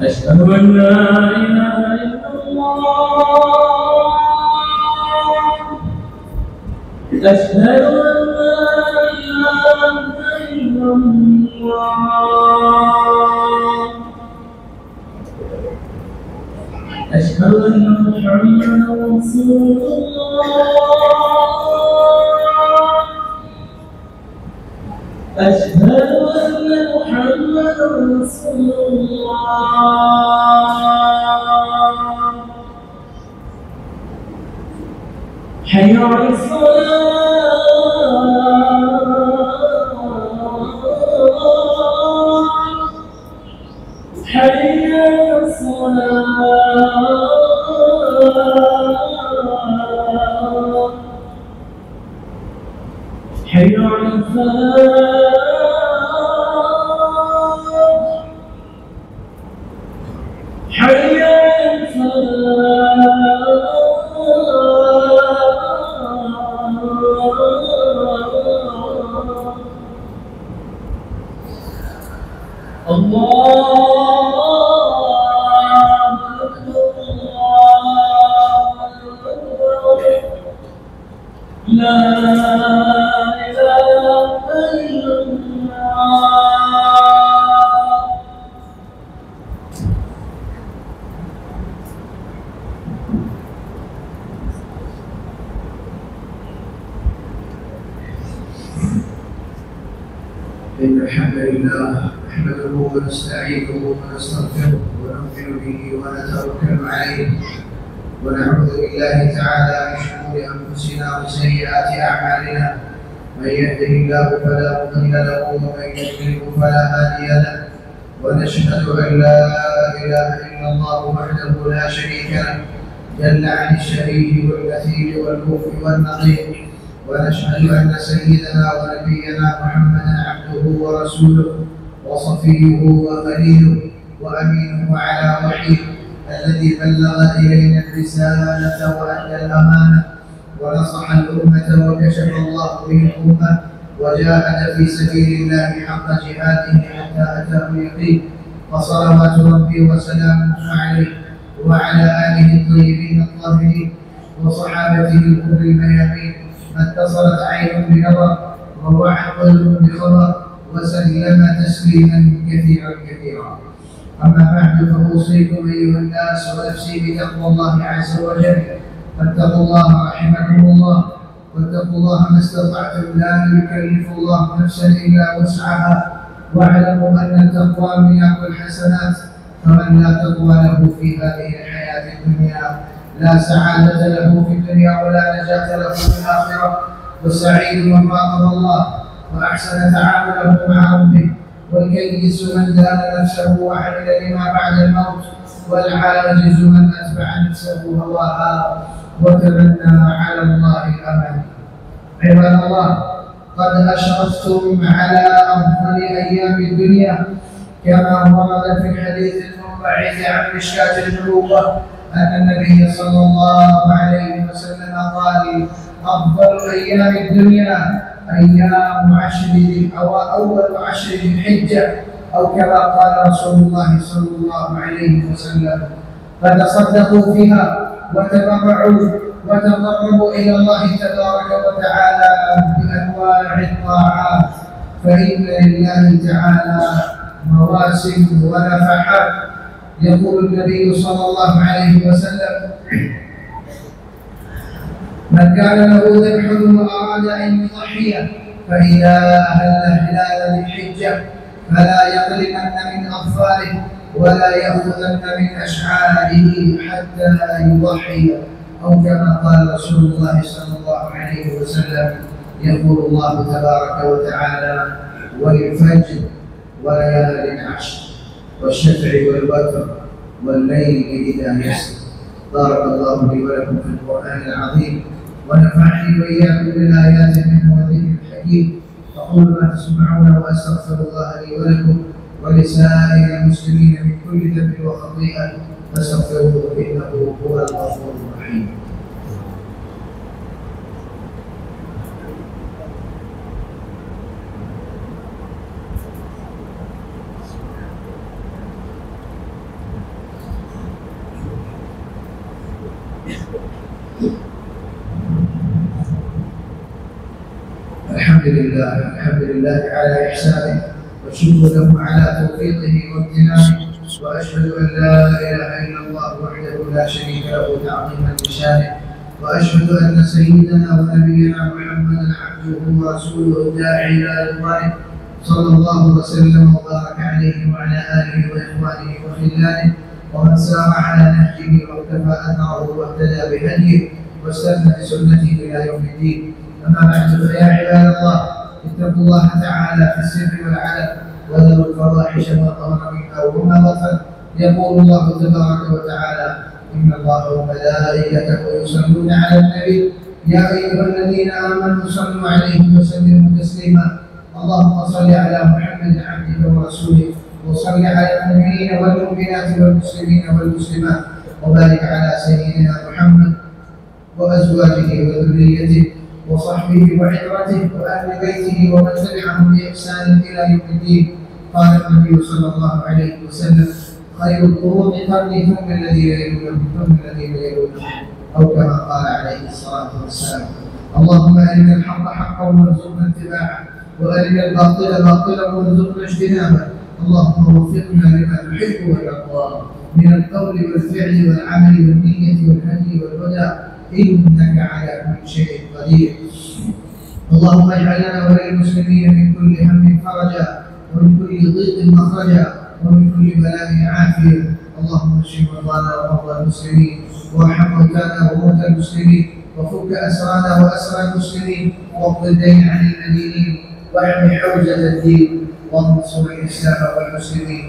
أشهد أن لا إله إلا الله أشهد أن لا إله إلا الله أشهد أن محمدا رسول الله أشهد أن محمدا رسول الله حي على الصلاة حي على الصلاة حي على الفلاح حي على الفلاح الله أكبر الله أكبر لا إله إلا الله إن الحمد لله نحمده ونستعينه ونستغفره ونؤمن به ونتوكل عليه ونعوذ بالله تعالى من شرور انفسنا وسيئات اعمالنا من يهده الله فلا مضل له ومن يضلل فلا هادي له ونشهد ان لا اله الا الله وحده لا شريك له جل عن الشريك والمثيل والكفر والنقيض ونشهد ان سيدنا ونبينا محمدا عبده ورسوله وصفيه وخليله وامينه على وحيه الذي بلغ إلينا الرسالة وأدى الأمانة ونصح الأمة وكشف الله به الأمة وجاهد في سبيل الله حق جهاده حتى أتاه اليقين فصلوات ربي وسلامه عليه وعلى آله الطيبين الطاهرين وصحابته الغر الميامين ما اتصلت عين بنظر ووعى قلب بخبر وسلم تسليما كثيرا كثيرا. أما بعد فأوصيكم أيها الناس ونفسي بتقوى الله عز وجل فاتقوا الله رحمكم الله واتقوا الله ما استطعتم لا يكلف الله نفسا إلا وسعها واعلموا أن التقوى مياه الحسنات فمن لا تقوى له في هذه الحياة الدنيا لا سعادة له في الدنيا ولا نجاة له في الآخرة والسعيد من راقب الله وأحسن تعامله مع ربه والكيس من دان نفسه وعمل لما بعد الموت والعاجز من اتبع نفسه هواها وتمنى على الله الامل. عباد الله قد اشرفتم على افضل ايام الدنيا كما ورد في الحديث المنبعث عن مشكاة النبوة ان النبي صلى الله عليه وسلم قال افضل ايام الدنيا أيام عشر أو أول عشر ذي الحجة أو كما قال رسول الله صلى الله عليه وسلم فتصدقوا فيها وتبرعوا وتقربوا إلى الله تبارك وتعالى بأنواع الطاعات فإن لله تعالى مواسم ونفحات. يقول النبي صلى الله عليه وسلم من كان له ذبح وأراد أن يضحي فإذا أهل هلال الحجة فلا يظلمن من أظفاره ولا يأخذن من أشعاره حتى يضحي أو كما قال رسول الله صلى الله عليه وسلم. يقول الله تبارك وتعالى والفجر وليال عشر والشفع والوتر والليل إذا يسر بارك الله لي ولكم في القرآن العظيم ونفعني وإياكم بالآيات منه وذكر الحكيم. أقول ما تسمعون وأستغفر الله لي ولكم ولسائر المسلمين من كل ذنب وخطيئة فاستغفروه إنه هو الغفور الرحيم. الحمد لله على إحسانه والشكر له على توفيقه وامتنانه، وأشهد أن لا إله إلا الله وحده لا شريك له تعظيما لشانه، وأشهد أن سيدنا ونبينا محمدا عبده ورسوله الداعي إلى رضوانه صلى الله وسلم وبارك عليه وعلى آله وإخوانه وخلانه ومن سار على نهجه واقتفى أثره واهتدى بهديه واستنى بسنته إلى يوم الدين. أما بعد فيا عباد الله اتقوا الله تعالى في السر والعلن وذروا الفواحش ما ظهر منها وما بطن. يقول الله تبارك وتعالى: إن الله وملائكته يصلون على النبي يا أيها الذين آمنوا صلوا عليه وسلموا تسليما. اللهم صل على محمد عبدك ورسولك وصل على المؤمنين والمؤمنات والمسلمين والمسلمات وبارك على سيدنا محمد وأزواجه وذريته وصحبه وعترته وأهل بيته ومن تبعهم بإحسان إلى يوم الدين. قال النبي صلى الله عليه وسلم: خير القرون قرني ثم الذين يلونهم ثم الذين يلونهم، أو كما قال عليه الصلاة والسلام. اللهم أرنا الحق حقا وارزقنا اتباعه وأرنا الباطل باطلا وارزقنا اجتنابه. اللهم وفقنا لما تحب وترضى من القول والفعل والعمل والنية والهدي والهدى، إنك على كل شيء قدير. اللهم اجعل لنا وللمسلمين من كل هم فرجا ومن كل ضيق مخرجا ومن كل بلاء عافية. اللهم اشف مرضانا ومرضى المسلمين وارحم موتانا وموتى المسلمين وفك أسرانا وأسرى المسلمين واقض الدين عن المدينين واحمي حوزة الدين وانصر الإسلام والمسلمين.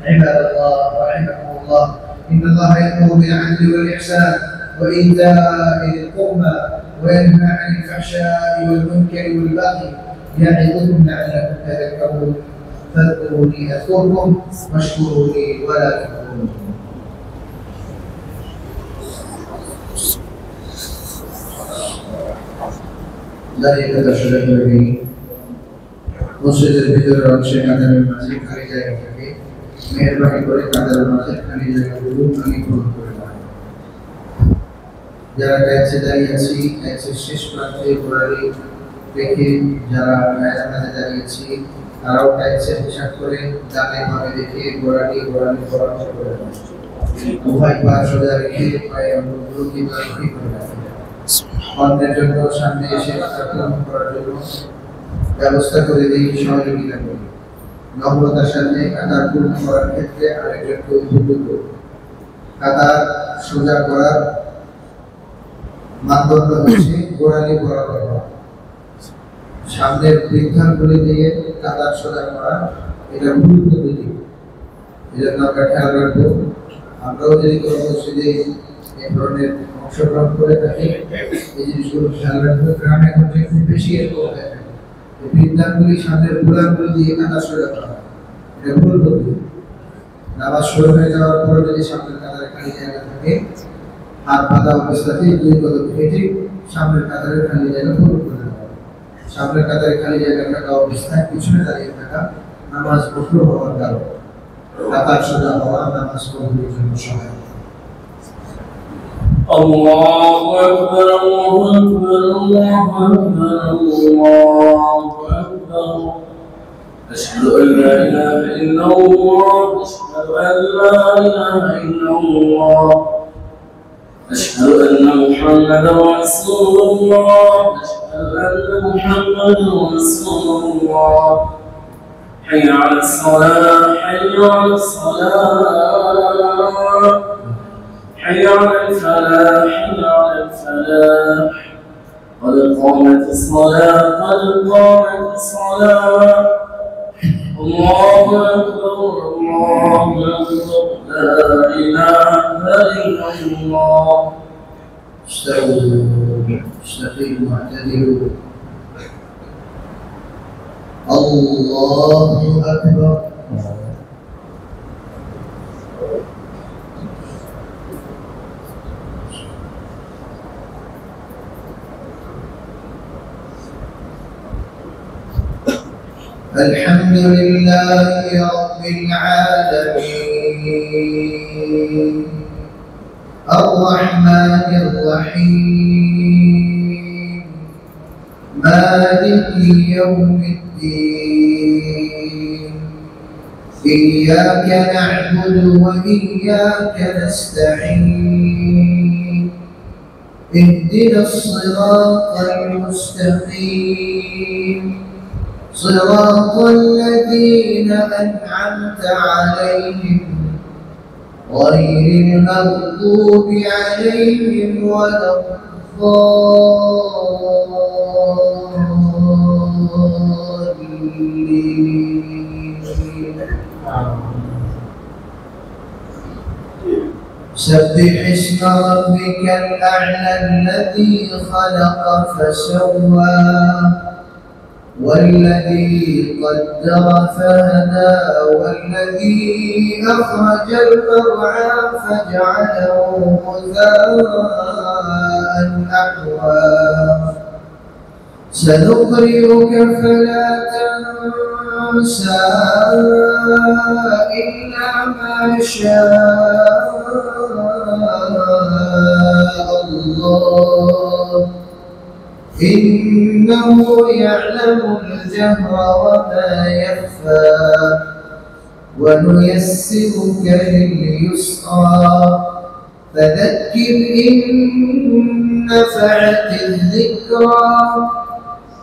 عباد الله رحمكم الله، إن الله يأمر بالعدل والإحسان وإيتاء ذي القربى وينهى عن الفحشاء والمنكر والبغي يعظكم لعلكم تذكرون. فاذكروني أذكركم واشكروا لي ولا تكفرون. দাঁড়িয়ে থাকা সুযোগ করে মসজিদের ভিতরে অংশে কাতারের মাঝে খালি জায়গা থাকে, মেহরবানি করে কাতারের মাঝে খালি জায়গাগুলো আমি পূরণ করে দেন। যারা ট্যাক্সে দাঁড়িয়ে আছি, ট্যাক্সের শেষ প্রান্তে গোড়ালি রেখে যারা গায়ের মাঝে দাঁড়িয়েছি তারাও ট্যাক্সের হিসাব করে ডানে বামে দেখে গোড়ালি বরাবর করে দেন। উভয় পা সোজা রেখে পায়ে অঙ্গগুলো কিভাবে করে রাখেন। অন্যের জন্য সামনে এসে আক্রমণ করার জন্য ব্যবস্থা করে দিই, সহযোগিতা করি। নম্রতার সাথে কাতার পূর্ণ করার ক্ষেত্রে আরেকজনকে উদ্বুদ্ধ করি। কাতার সোজা করার মানদণ্ড হচ্ছে গোড়ালি বরাবর। সামনের বৃদ্ধাঙ্গুলি দিয়ে কাতার সোজা করা এটা ভুল পদ্ধতি। এজন্য আমরা খেয়াল রাখবো। আমরাও যদি কোনো মসজিদে এই ধরনের অংশগ্রহণ করে থাকি, এই জিনিসগুলো খেয়াল রাখবো। গ্রামে গঞ্জে খুব বেশি এরকম হয়ে থাকে। বৃদ্ধাঙ্গুলি সামনের বুড়াঙ্গুলি দিয়ে কাতার সোজা করা এটা ভুল পদ্ধতি। নামাজ শুরু হয়ে যাওয়ার পরে যদি সামনের কাতারে খালি জায়গা থাকে, হাত বাঁধা অবস্থাতে দুই কদম হেঁটে সামনের কাতারে খালি জায়গা পূরণ করে দেওয়া। সামনের কাতারে খালি জায়গা থাকা অবস্থায় পিছনে দাঁড়িয়ে থাকা নামাজ কঠোর হওয়ার কারণ। কাতার সোজা হওয়া নামাজ কবুলের জন্য সহায়ক। الله أكبر الله أكبر الله أكبر الله أكبر. أشهد أن لا إله إلا الله أشهد أن لا إله إلا الله أشهد أن محمدا رسول الله أشهد أن محمدا رسول الله. حي على الصلاة حي على الصلاة حي على الفلاح حي على الفلاح. قد قامت الصلاة قد قامت الصلاة. الله أكبر الله أكبر لا إله إلا الله. استووا استقيموا واعتدلوا. الله أكبر. الحمد لله رب العالمين الرحمن الرحيم مالك يوم الدين إياك نعبد وإياك نستعين اهدنا الصراط المستقيم صراط الذين أنعمت عليهم غير المغضوب عليهم ولا الضالين. سبح اسم ربك الأعلى الذي خلق فسوى والذي قدر فهدى والذي أخرج المرعى فجعله غثاء أحوى سنقرئك فلا تنسى إلا ما شاء الله إنه يعلم الجهر وما يخفى ونيسرك لليسرى فذكر إن نفعت الذكرى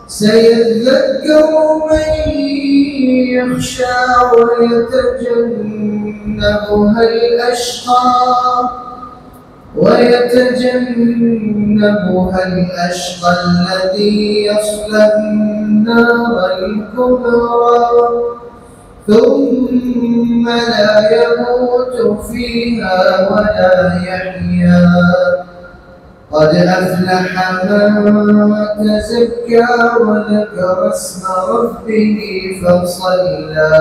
سيذكر من يخشى ويتجنبها الأشقى الذي يصلى النار الكبرى ثم لا يموت فيها ولا يحيا قد أفلح من تزكى وذكر اسم ربه فصلى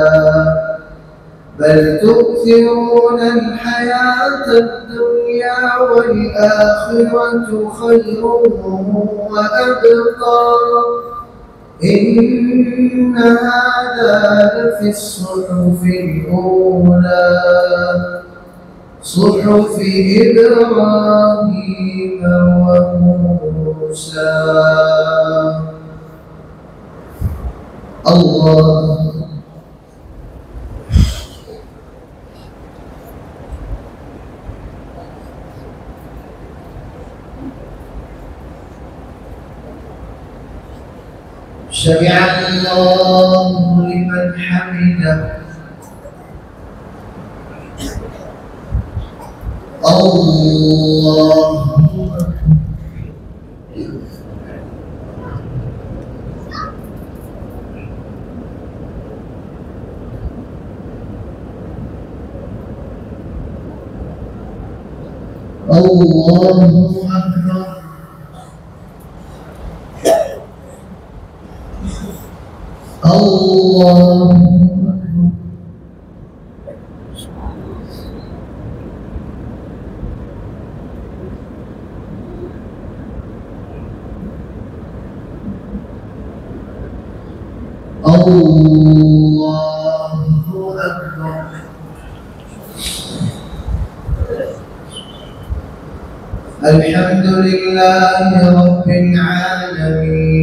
بل تؤثرون الحياة الدنيا والآخرة خير وأبقى إن هذا لفي الصحف الأولى صحف إبراهيم وموسى. الله سمع الله لمن حمده. الله أكبر. الله أكبر. الحمد لله رب العالمين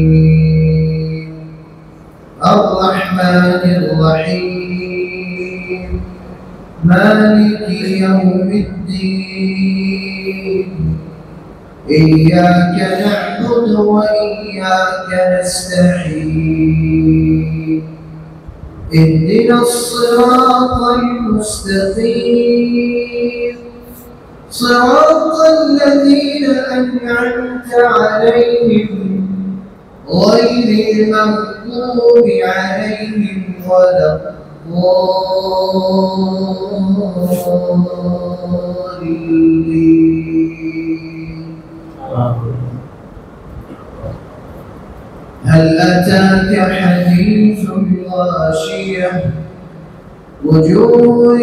الرحمن الرحيم مالك يوم الدين إياك نعبد وإياك نستعين اهدنا الصراط المستقيم صراط الذين أنعمت عليهم غير المغضوب عليهم ولا الضالين. الضالين. هل أتاك حديث الغاشية وجوه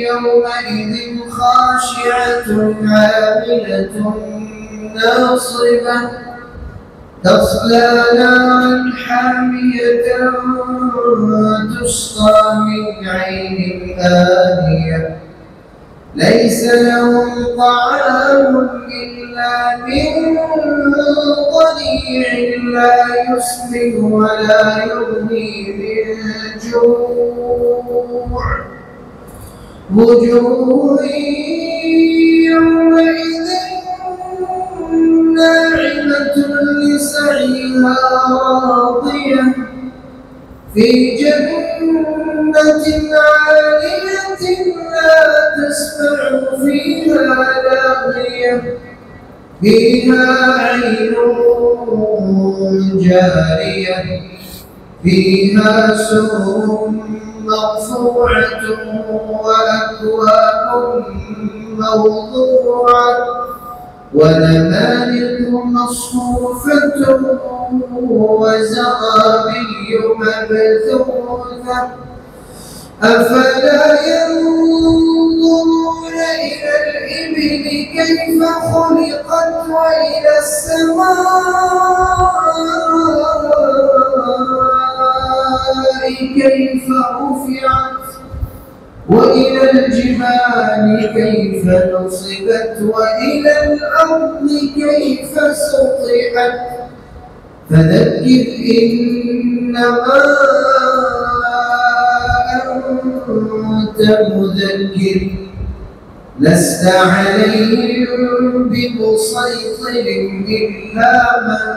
يومئذ خاشعة عاملة ناصبة تصلى نارا حامية تسقى من عين آنية ليس لهم طعام إلا من ضريع لا يسمن ولا يغني من جوع وجوه يومئذ ناعمة لسعيها راضية في جنة عالية لا تسمع فيها لاغية فيها عين جارية فيها سرر مرفوعة وأكواب موضوعة ونمارق مصفوفة وزرابي مبثوثة أفلا ينظرون إلى الإبل كيف خلقت وإلى السماء كيف رفعت وإلى الجبال كيف نصبت وإلى الأرض كيف سطحت فذكر إنما أنت مذكر لست عليهم بمسيطر إلا من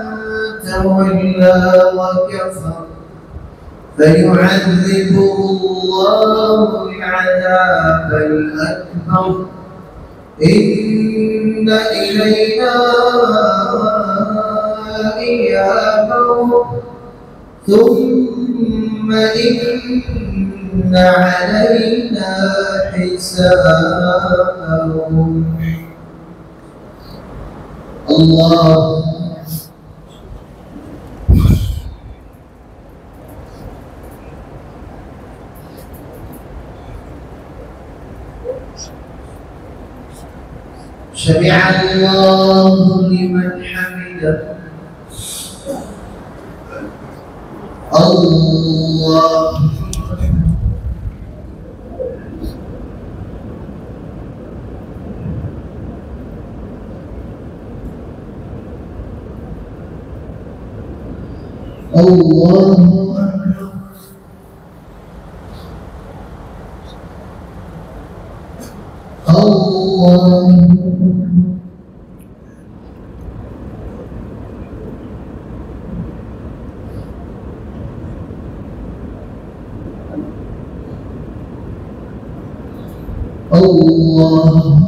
تولى وكفر فيعذبه الله العذاب الأكبر إن إلينا إيابهم ثم إن علينا حسابهم. الله سمع الله لمن حمده. الله الله الله الله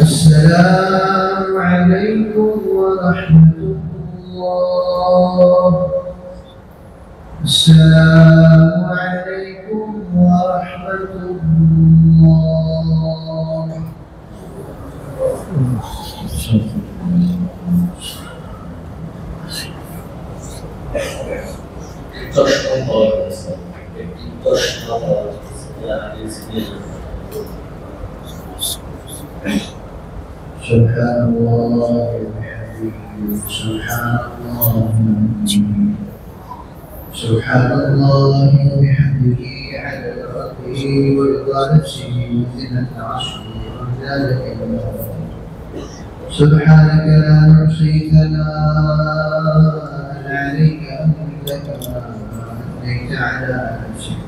السلام عليكم ورحمة الله. السلام عليكم ورحمة الله. سبحان الله وبحمده سبحان الله سبحان الله وبحمده عدد خلقه ورضا نفسه وزنة عرشه ومداد كلمته سبحانك لا نحصي ثناء عليك أنت كما أثنيت على نفسك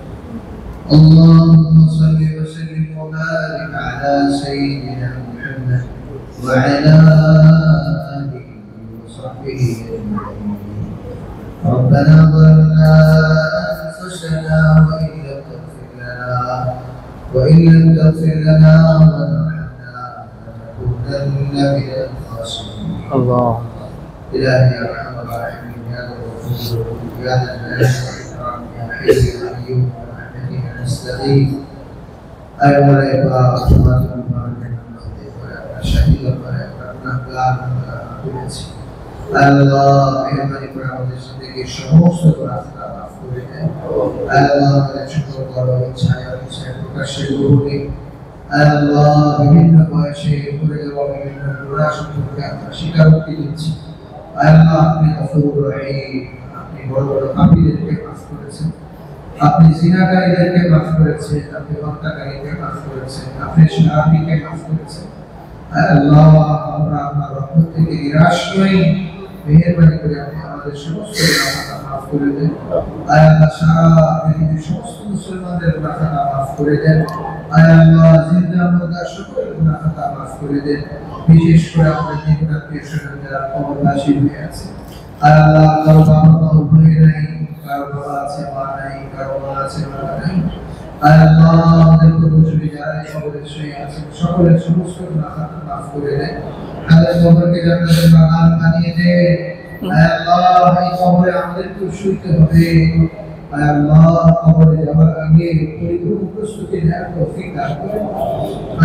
اللهم صل وسلم وبارك على سيدنا محمد وعلى آله وصحبه أجمعين ربنا ظلمنا أنفسنا وإن لم تغفر لنا وترحمنا لنكونن من الخاسرين الله إلهي يا أرحم الراحمين يا ذا الغفور يا ذا الجلال والإكرام يا حي يا قيوم برحمتك نستغيث أي ولا يبقى أصوات المباركين شهيدا ولا يبقى نقلان ولا أقلتي الله মেহরবানি করে আমাদের জিন্দেগির সমস্ত গুনাহগুলো মাফ করে দেন আল্লাহ আমাদের সকল বড় ইচ্ছা প্রকাশের গৌরবে আল্লাহ বিভিন্ন বয়সে করে যাওয়া বিভিন্ন গুনাহ সম্পর্কে আমরা স্বীকারোক্তি দিচ্ছি আল্লাহ আপনি গফুর রহিম আপনি বড় বড় পাপীদেরকে মাফ করেছেন আপনি জিনাকারীদেরকে মাফ করেছেন আপনি হত্যাকারীকে মাফ করেছেন আপনি শারাবিকে মাফ করেছেন আল্লাহ আমরা আপনার রহমত থেকে নিরাশ নই মেহেরবানি করে আপনি আমাদের সমস্ত গুনাহ মাফ করে দেন আল্লাহ সারা পৃথিবীর সমস্ত মুসলমানদের গুনাহ মাফ করে দেন আল্লাহ জিন্দা মুর্দা সকল গুনাহ মাফ করে দেন বিশেষ করে আমাদের নিকটাত্মীয় স্বজন যারা কবরবাসী হয়ে আছে আল্লাহ কারো বাবা মা উভয় নাই কারো বাবা আছে মা নাই কারো মা আছে বাবা নাই আল্লাহ আমাদের পূর্বসূরি যারা এই কবরে শুয়ে আছেন সকলের সমস্ত গুনাহ মাফ করে দেন আমাদের কবরকে জান্নাতের বাগান বানিয়ে দেন আল্লাহ এই কবরে আমাদেরকে শুইতে হবে আল্লাহ কবরে যাওয়ার আগে পরিপূর্ণ প্রস্তুতি নেওয়ার তৌফিক দান করুন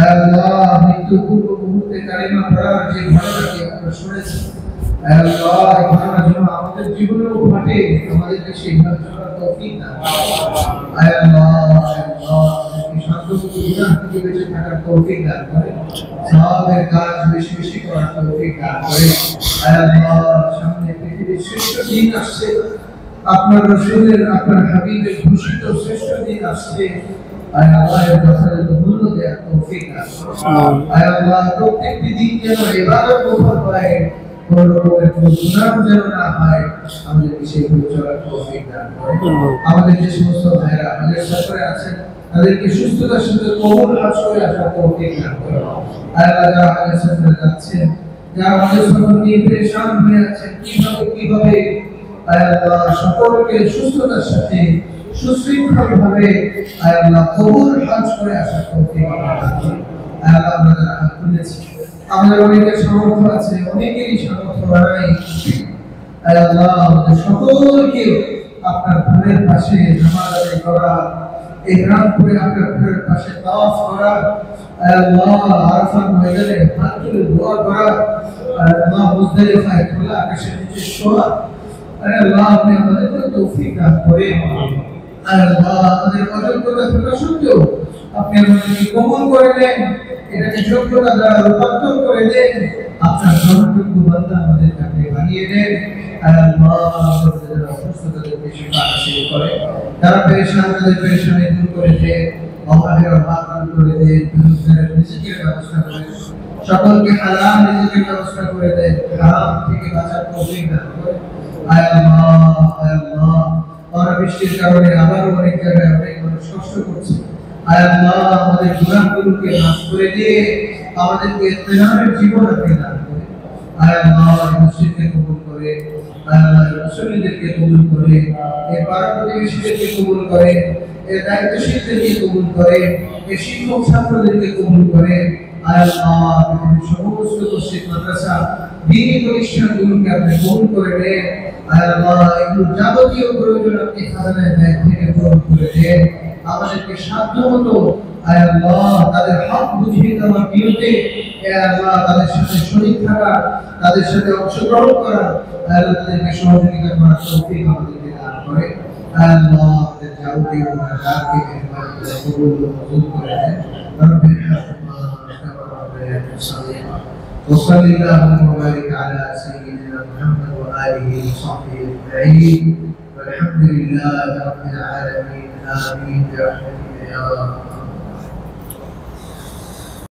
আল্লাহ মৃত্যুর পূর্ব মুহূর্তে কালিমা পড়ার যে ঘটনাটি আমরা শুনেছি আল্লাহ এই ঘটনা যেন আমাদের জীবনেও ঘটে আমাদেরকে সেই ঘটনার তৌফিক দান আল্লাহ আমাদেরকে শান্তমুক্ত গুনাহ থেকে বেঁচে থাকার তৌফিক দান করে সওয়াবের কাজ বেশি বেশি করার তৌফিক দান করে আল্লাহ সামনে পৃথিবীর শ্রেষ্ঠ দিন আসছে আপনার রাসূলের আপনার হাবিবের ঘোষিত শ্রেষ্ঠ দিন আসছে আল্লাহ এর যথাযথ মূল্য দেওয়ার তৌফিক দান করুন আল্লাহ প্রত্যেকটি দিন যেন ইবাদত কবুল হয় কোনো রকমের কোনো গুনাহ যেন না হয় আমাদেরকে সেগুলো চলার তৌফিক দান করুন আমাদের যে সমস্ত ভাইরা আমাদের সফরে আছেন তাদেরকে সুস্থতার সাথে কবুল হজ করে আসার তৌফিক দান করুন আল্লাহ যারা আমাদের সফরে যাচ্ছেন যারা আমাদের সফর নিয়ে পরেশান হয়ে আছেন কিভাবে আল্লাহ সকলকে সুস্থতার সাথে সুশৃঙ্খলভাবে আল্লাহ কবুল হজ করে আসার তৌফিক দান করুন আল্লাহ আমরা যারা হাত তুলেছি আমাদের অনেকের সামর্থ্য আছে অনেকেরই সামর্থ্য নাই আল্লাহ আমাদের সকলকে আপনার ঘরের পাশে নামাজ আদায় করা ইহরাম করে আপনার ঘরের পাশে তাওয়াফ করা আল্লাহ আরাফাত ময়দানে হাত তুলে দোয়া করা আল্লাহ মুজদালিফায় খোলা আকাশের নিচে শোয়া আল্লাহ আপনি আমাদেরকে তৌফিক দান করেন আল্লাহ আমাদের অযোগ্যতা থাকা সত্ত্বেও আপনি আমাদেরকে কবুল করে নেন এটাকে যোগ্যতা দ্বারা রূপান্তর করে দেন আপনার গ্রহণযোগ্য বান্দা আমাদের কাছে বানিয়ে দেন আল্লাহ আমাদের অসুস্থতাদেরকে শিফা হাসিল করে যারা পেরেশান তাদের পেরেশানি দূর করে দেন অভাবের অভাব দূর করে দেন বিরুদ্ধের রিজিকের ব্যবস্থা করে সকলকে হালাল রিজিকের ব্যবস্থা করে দেন হারাম থেকে বাঁচার তৌফিক দান করে আল্লাহ বৃষ্টির কারণে আবার অনেক জায়গায় অনেক মানুষ কষ্ট করছে আল্লাহ আমাদের গুনাহগুলোকে মাফ করে দিয়ে আমাদেরকে ইত্তেহারের জীবন আপনি দান করে আল্লাহ মসজিদকে কবুল করে আল্লাহ রাসূলদেরকে কবুল করে এই পাড়া প্রতিবেশীদেরকে কবুল করে এই দায়িত্বশীলদেরকে কবুল করে এই শিক্ষক ছাত্রদেরকে কবুল করে আল্লাহ সমস্ত মসজিদ মাদ্রাসা দ্বীনি প্রতিষ্ঠানগুলোকে আপনি কবুল করে দেন আল্লাহ এগুলো যাবতীয় প্রয়োজন আপনি খাজানায় ব্যয় থেকে পূরণ করে দেন আমাদেরকে সাধ্যমতো আল্লাহ তাদের হক বুঝিয়ে দেওয়ার নিয়তে আল্লাহ তাদের সাথে শরীক থাকা তাদের সাথে অংশগ্রহণ করা আল্লাহ তাদেরকে সহযোগিতা করার তৌফিক আমাদেরকে দান করে আল্লাহ আমাদের যাবতীয় গুনাহকে মেহরবানি করে কবুল ও মঞ্জুর করে দেন রব্বির হামহুমা কামা রাব্বায়ানি সগীরা وصل اللهم وبارك على سيدنا محمد وآله وصحبه أجمعين والحمد لله رب العالمين آمين برحمتك يا رب.